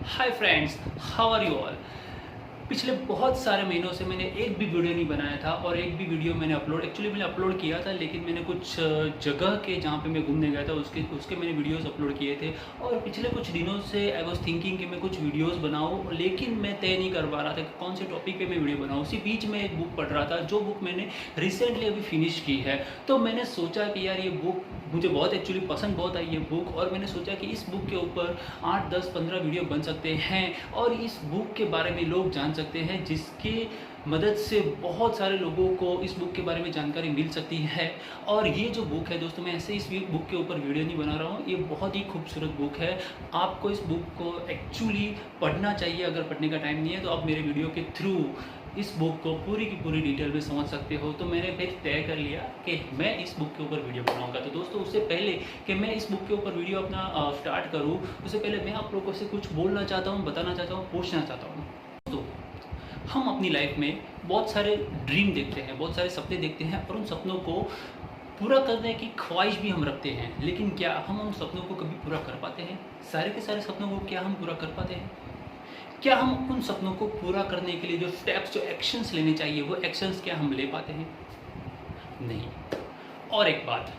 Hi friends, how are you all. पिछले बहुत सारे महीनों से मैंने एक भी वीडियो नहीं बनाया था और एक भी वीडियो मैंने मैंने अपलोड किया था, लेकिन मैंने कुछ जगह के जहाँ पे मैं घूमने गया था उसके उसके मैंने वीडियोस अपलोड किए थे। और पिछले कुछ दिनों से आई वाज थिंकिंग कि मैं कुछ वीडियोस बनाऊँ, लेकिन मैं तय नहीं कर पा रहा था कि कौन से टॉपिक पे मैं वीडियो बनाऊँ। उसी बीच में एक बुक पढ़ रहा था, जो बुक मैंने रिसेंटली अभी फिनिश की है। तो मैंने सोचा कि यार ये बुक मुझे बहुत एक्चुअली पसंद बहुत आई ये बुक, और मैंने सोचा कि इस बुक के ऊपर 8, 10, 15 वीडियो बन सकते हैं और इस बुक के बारे में लोग जान सकते हैं, जिसकी मदद से बहुत सारे लोगों को इस बुक के बारे में जानकारी मिल सकती है। और ये जो बुक है दोस्तों, मैं ऐसे इस बुक के ऊपर वीडियो नहीं बना रहा हूँ, ये बहुत ही खूबसूरत बुक है। आपको इस बुक को एक्चुअली पढ़ना चाहिए। अगर पढ़ने का टाइम नहीं है तो आप मेरे वीडियो के थ्रू इस बुक को पूरी की पूरी डिटेल में समझ सकते हो। तो मैंने फिर तय कर लिया कि मैं इस बुक के ऊपर वीडियो बनाऊंगा। तो दोस्तों, उससे पहले कि मैं इस बुक के ऊपर वीडियो अपना स्टार्ट करूं, उससे पहले मैं आप लोगों से कुछ बोलना चाहता हूं, बताना चाहता हूं, पूछना चाहता हूं। दोस्तों, हम अपनी लाइफ में बहुत सारे ड्रीम देखते हैं, बहुत सारे सपने देखते हैं और उन सपनों को पूरा करने की ख्वाहिश भी हम रखते हैं, लेकिन क्या हम उन सपनों को कभी पूरा कर पाते हैं? सारे के सारे सपनों को क्या हम पूरा कर पाते हैं? क्या हम उन सपनों को पूरा करने के लिए जो स्टेप्स, जो एक्शंस लेने चाहिए, वो एक्शंस क्या हम ले पाते हैं? नहीं। और एक बात,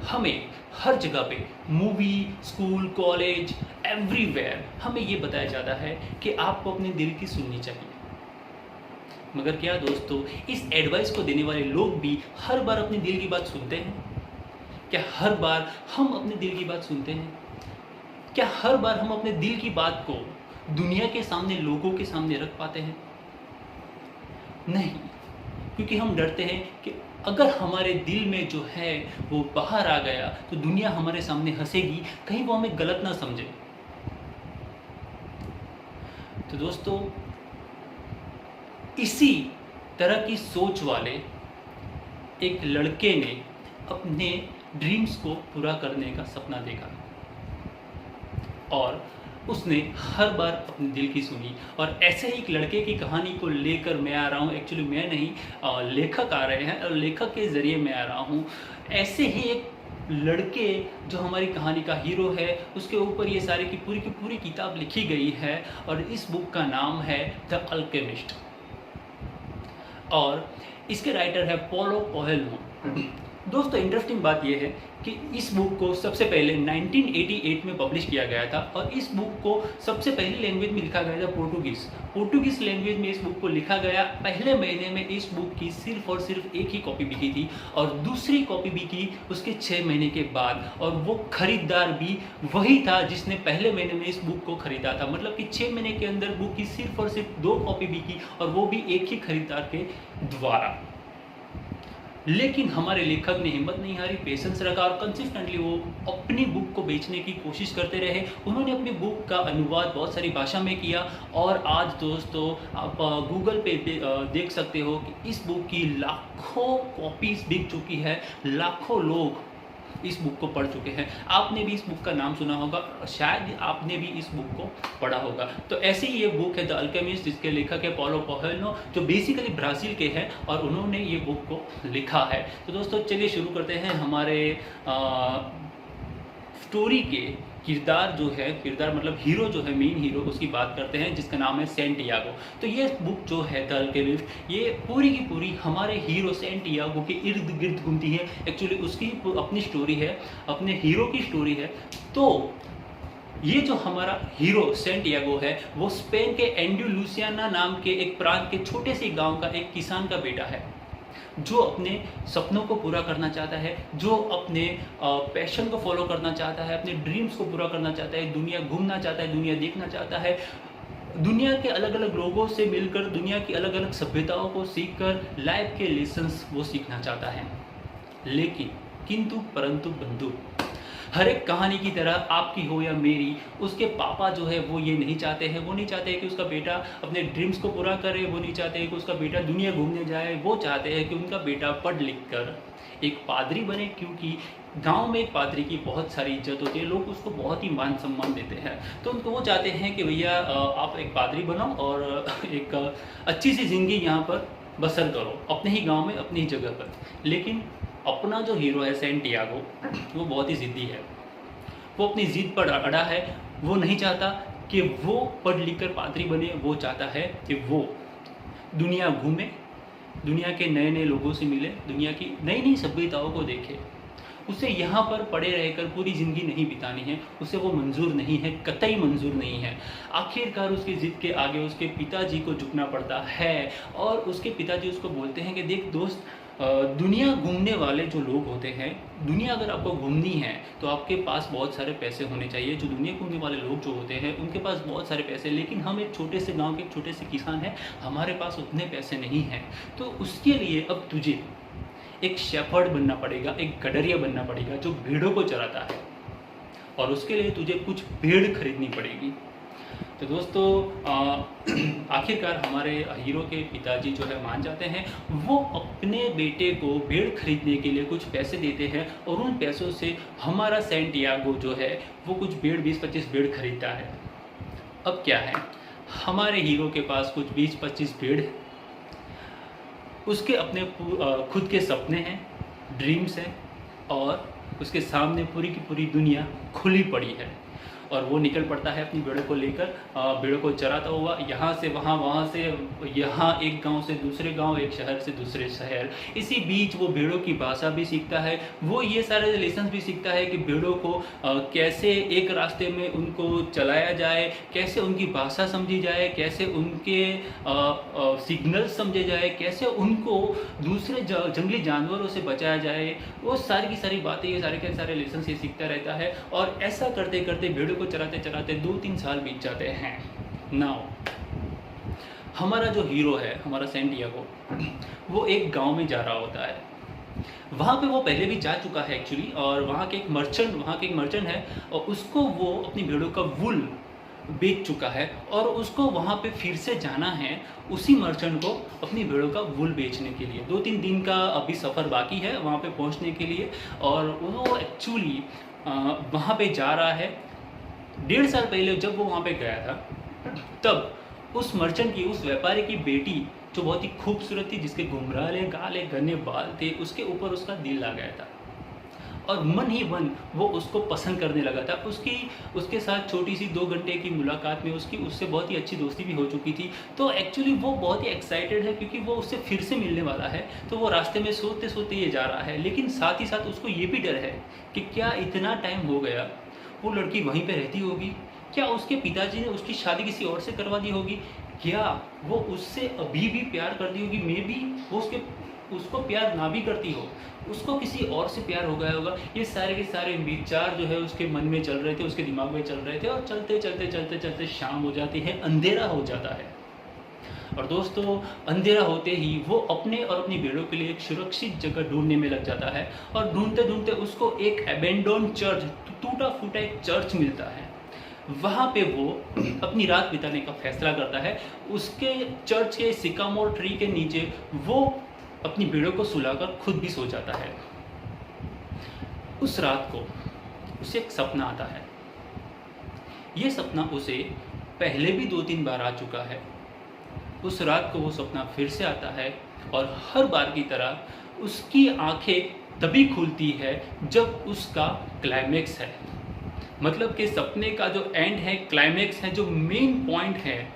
हमें हर जगह पे मूवी, स्कूल, कॉलेज, एवरीवेयर हमें ये बताया जाता है कि आपको अपने दिल की सुननी चाहिए। मगर क्या दोस्तों, इस एडवाइस को देने वाले लोग भी हर बार अपने दिल की बात सुनते हैं? क्या हर बार हम अपने दिल की बात सुनते हैं? क्या हर बार हम अपने दिल की बात को दुनिया के सामने, लोगों के सामने रख पाते हैं? नहीं, क्योंकि हम डरते हैं कि अगर हमारे दिल में जो है वो बाहर आ गया तो दुनिया हमारे सामने हंसेगी, कहीं वो हमें गलत ना समझे। तो दोस्तों, इसी तरह की सोच वाले एक लड़के ने अपने ड्रीम्स को पूरा करने का सपना देखा और उसने हर बार अपने दिल की सुनी। और ऐसे ही एक लड़के की कहानी को लेकर मैं आ रहा हूँ। एक्चुअली मैं नहीं, लेखक आ रहे हैं और लेखक के ज़रिए मैं आ रहा हूँ। ऐसे ही एक लड़के जो हमारी कहानी का हीरो है, उसके ऊपर ये सारी की पूरी किताब लिखी गई है और इस बुक का नाम है द अल्केमिस्ट। और इसके राइटर है पॉलो कोएल्हो। दोस्तों, इंटरेस्टिंग बात यह है कि इस बुक को सबसे पहले 1988 में पब्लिश किया गया था और इस बुक को सबसे पहली लैंग्वेज में लिखा गया था पोर्टुगीज़ लैंग्वेज में इस बुक को लिखा गया। पहले महीने में इस बुक की सिर्फ और सिर्फ एक ही कॉपी बिकी थी और दूसरी कॉपी बिकी उसके 6 महीने के बाद, और वो खरीदार भी वही था जिसने पहले महीने में इस बुक को खरीदा था। मतलब कि 6 महीने के अंदर बुक की सिर्फ और सिर्फ 2 कॉपी बिकी, और वो भी एक ही खरीदार के द्वारा। लेकिन हमारे लेखक ने हिम्मत नहीं हारी, पेशेंस रखा और कंसिस्टेंटली वो अपनी बुक को बेचने की कोशिश करते रहे। उन्होंने अपनी बुक का अनुवाद बहुत सारी भाषा में किया और आज दोस्तों आप गूगल पे देख सकते हो कि इस बुक की लाखों कॉपीज बिक चुकी है, लाखों लोग इस बुक को पढ़ चुके हैं। आपने भी इस बुक का नाम सुना होगा, शायद आपने भी इस बुक को पढ़ा होगा। तो ऐसी ही ये बुक है द अल्केमिस्ट, जिसके लेखक है पॉलो कोएल्हो, जो बेसिकली ब्राज़ील के हैं और उन्होंने ये बुक को लिखा है। तो दोस्तों, चलिए शुरू करते हैं हमारे स्टोरी के किरदार जो है, किरदार मतलब हीरो जो है, मेन हीरो, उसकी बात करते हैं, जिसका नाम है सैंटियागो। तो ये बुक जो है द अल्केमिस्ट, ये पूरी की पूरी हमारे हीरो सैंटियागो के इर्द गिर्द घूमती है। एक्चुअली उसकी अपनी स्टोरी है, अपने हीरो की स्टोरी है। तो ये जो हमारा हीरो सैंटियागो है, वो स्पेन के एंडलुसियाना नाम के एक प्रांत के छोटे से गांव का एक किसान का बेटा है, जो अपने सपनों को पूरा करना चाहता है, जो अपने पैशन को फॉलो करना चाहता है, अपने ड्रीम्स को पूरा करना चाहता है, दुनिया घूमना चाहता है, दुनिया देखना चाहता है, दुनिया के अलग अलग लोगों से मिलकर, दुनिया की अलग अलग सभ्यताओं को सीखकर लाइफ के लेसन्स वो सीखना चाहता है। लेकिन किंतु परंतु बंधु, हर एक कहानी की तरह आपकी हो या मेरी, उसके पापा जो है वो ये नहीं चाहते हैं। वो नहीं चाहते हैं कि उसका बेटा अपने ड्रीम्स को पूरा करे, वो नहीं चाहते हैं कि उसका बेटा दुनिया घूमने जाए। वो चाहते हैं कि उनका बेटा पढ़ लिख कर एक पादरी बने, क्योंकि गांव में एक पादरी की बहुत सारी इज्जत होती है, लोग उसको बहुत ही मान सम्मान देते हैं। तो उनको वो चाहते हैं कि भैया आप एक पादरी बनो और एक अच्छी सी ज़िंदगी यहाँ पर बसर करो, अपने ही गाँव में, अपनी ही जगह पर। लेकिन अपना जो हीरो है सैंटियागो, वो बहुत ही ज़िद्दी है। वो अपनी ज़िद पर अड़ा है। वो नहीं चाहता कि वो पढ़ लिख कर पादरी बने, वो चाहता है कि वो दुनिया घूमे, दुनिया के नए नए लोगों से मिले, दुनिया की नई नई सभ्यताओं को देखे। उसे यहाँ पर पड़े रहकर पूरी ज़िंदगी नहीं बितानी है, उसे वो मंजूर नहीं है, कतई मंजूर नहीं है। आखिरकार उसकी ज़िद के आगे उसके पिताजी को झुकना पड़ता है और उसके पिताजी उसको बोलते हैं कि देख दोस्त, दुनिया घूमने वाले जो लोग होते हैं, दुनिया अगर आपको घूमनी है तो आपके पास बहुत सारे पैसे होने चाहिए। जो दुनिया घूमने वाले लोग जो होते हैं उनके पास बहुत सारे पैसे, लेकिन हम एक छोटे से गांव के एक छोटे से किसान हैं, हमारे पास उतने पैसे नहीं हैं। तो उसके लिए अब तुझे एक शेफर्ड बनना पड़ेगा, एक गडरिया बनना पड़ेगा जो भेड़ों को चराता है, और उसके लिए तुझे कुछ भेड़ खरीदनी पड़ेगी। तो दोस्तों आखिरकार हमारे हीरो के पिताजी जो है मान जाते हैं। वो अपने बेटे को भेड़ खरीदने के लिए कुछ पैसे देते हैं और उन पैसों से हमारा सैंटियागो जो है वो कुछ भेड़ 20-25 भेड़ खरीदता है। अब क्या है, हमारे हीरो के पास कुछ 20-25 भेड़ है, उसके अपने खुद के सपने हैं, ड्रीम्स हैं, और उसके सामने पूरी की पूरी दुनिया खुली पड़ी है। और वो निकल पड़ता है अपनी भेड़ों को लेकर, भेड़ों को चराता हुआ यहाँ से वहाँ, वहाँ से यहाँ, एक गांव से दूसरे गांव, एक शहर से दूसरे शहर। इसी बीच वो भेड़ों की भाषा भी सीखता है, वो ये सारे लेसन भी सीखता है कि भेड़ों को कैसे एक रास्ते में उनको चलाया जाए, कैसे उनकी भाषा समझी जाए, कैसे उनके सिग्नल समझे जाए, कैसे उनको दूसरे जंगली जानवरों से बचाया जाए। वो सारी की सारी बातें, ये सारे के सारे लेसन ये सीखता रहता है। और ऐसा करते करते भेड़ों को चराते चराते 2-3 साल बीत जाते हैं। नाउ हमारा जो हीरो है, हमारा सैंटियागो, वो एक गांव में जा रहा होता है। वहाँ पे वो पहले भी जा चुका है एक्चुअली, और वहाँ के एक मर्चेंट है, और उसको वो अपनी भेड़ों का वूल बेच चुका है, और उसको वहाँ पे फिर से जाना है उसी मर्चेंट को अपनी भेड़ों का वूल बेचने के लिए। 2-3 दिन का अभी सफ़र बाकी है वहाँ पे पहुँचने के लिए, और वो एक्चुअली वहाँ पे जा रहा है। 1.5 साल पहले जब वो वहाँ पे गया था, तब उस मर्चेंट की, उस व्यापारी की बेटी जो बहुत ही खूबसूरत थी, जिसके घुंघराले काले घने बाल थे, उसके ऊपर उसका दिल आ गया था, और मन ही मन वो उसको पसंद करने लगा था। उसके साथ छोटी सी 2 घंटे की मुलाकात में उससे बहुत ही अच्छी दोस्ती भी हो चुकी थी। तो एक्चुअली वो बहुत ही एक्साइटेड है क्योंकि वो उससे फिर से मिलने वाला है। तो वो रास्ते में सोते सोते ये जा रहा है, लेकिन साथ ही साथ उसको ये भी डर है कि क्या इतना टाइम हो गया, वो लड़की वहीं पे रहती होगी, क्या उसके पिताजी ने उसकी शादी किसी और से करवा दी होगी, क्या वो उससे अभी भी प्यार करती होगी, मे बी वो उसको प्यार ना भी करती हो, उसको किसी और से प्यार हो गया होगा। ये सारे के सारे विचार जो है उसके मन में चल रहे थे, उसके दिमाग में चल रहे थे, और चलते चलते चलते चलते शाम हो जाती है, अंधेरा हो जाता है। और दोस्तों अंधेरा होते ही वो अपने और अपनी भेड़ों के लिए एक सुरक्षित जगह ढूंढने में लग जाता है, और ढूंढते ढूंढते उसको एक अबेंडोन चर्च, टूटा फूटा एक चर्च मिलता है। वहाँ पे वो अपनी रात बिताने का फैसला करता है। उसके चर्च के सिकामोर ट्री के नीचे वो अपनी भेड़ों को सुलाकर खुद भी सो जाता है। उस रात को उसे एक सपना आता है। ये सपना उसे पहले भी 2-3 बार आ चुका है। उस रात को वो सपना फिर से आता है, और हर बार की तरह उसकी आंखें तभी खुलती है जब उसका क्लाइमेक्स है। मतलब कि सपने का जो एंड है, क्लाइमेक्स है, जो मेन पॉइंट है,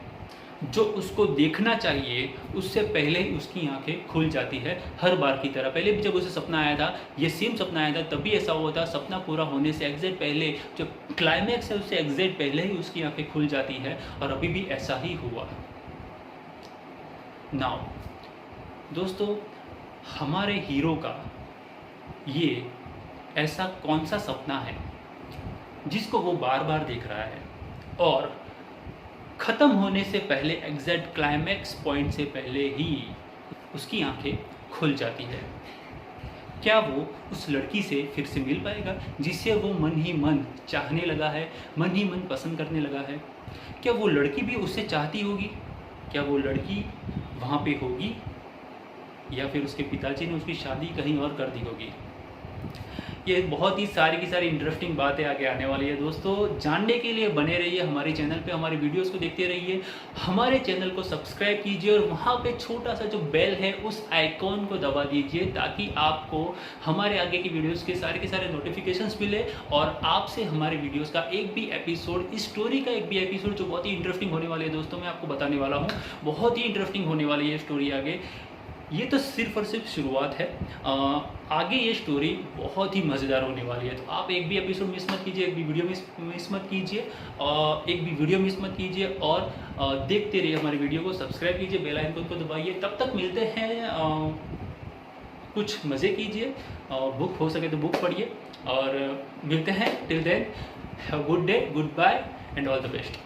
जो उसको देखना चाहिए, उससे पहले ही उसकी आंखें खुल जाती है। हर बार की तरह पहले भी जब उसे सपना आया था, ये सेम सपना आया था, तभी ऐसा हुआ था। सपना पूरा होने से एग्जैक्ट पहले, जो क्लाइमेक्स है उससे एग्जैक्ट पहले ही उसकी आंखें खुल जाती है, और अभी भी ऐसा ही हुआ। नाउ दोस्तों हमारे हीरो का ये ऐसा कौन सा सपना है जिसको वो बार बार देख रहा है, और ख़त्म होने से पहले, एग्जैक्ट क्लाइमैक्स पॉइंट से पहले ही उसकी आंखें खुल जाती है। क्या वो उस लड़की से फिर से मिल पाएगा जिसे वो मन ही मन चाहने लगा है, मन ही मन पसंद करने लगा है? क्या वो लड़की भी उससे चाहती होगी? क्या वो लड़की वहाँ पे होगी, या फिर उसके पिताजी ने उसकी शादी कहीं और कर दी होगी? ये बहुत ही सारी की सारी इंटरेस्टिंग बातें आगे आने वाली है दोस्तों। जानने के लिए बने रहिए हमारे चैनल पे, हमारे वीडियोस को देखते रहिए, हमारे चैनल को सब्सक्राइब कीजिए और वहाँ पे छोटा सा जो बेल है उस आइकॉन को दबा दीजिए ताकि आपको हमारे आगे की वीडियोस के सारे नोटिफिकेशंस मिले और आपसे हमारे वीडियोस का एक भी एपिसोड, इस स्टोरी का एक भी एपिसोड जो बहुत ही इंटरेस्टिंग होने वाली है दोस्तों, मैं आपको बताने वाला हूँ। बहुत ही इंटरेस्टिंग होने वाली है स्टोरी आगे। ये तो सिर्फ और सिर्फ शुरुआत है, आगे ये स्टोरी बहुत ही मज़ेदार होने वाली है। तो आप एक भी एपिसोड मिस मत कीजिए, एक भी वीडियो मिस मत कीजिए, एक भी वीडियो मिस मत कीजिए और देखते रहिए हमारे वीडियो को, सब्सक्राइब कीजिए, बेल आइकन को दबाइए। तब तक मिलते हैं, कुछ मज़े कीजिए, बुक हो सके तो बुक पढ़िए और मिलते हैं। Till then, have good day, goodbye and all the best.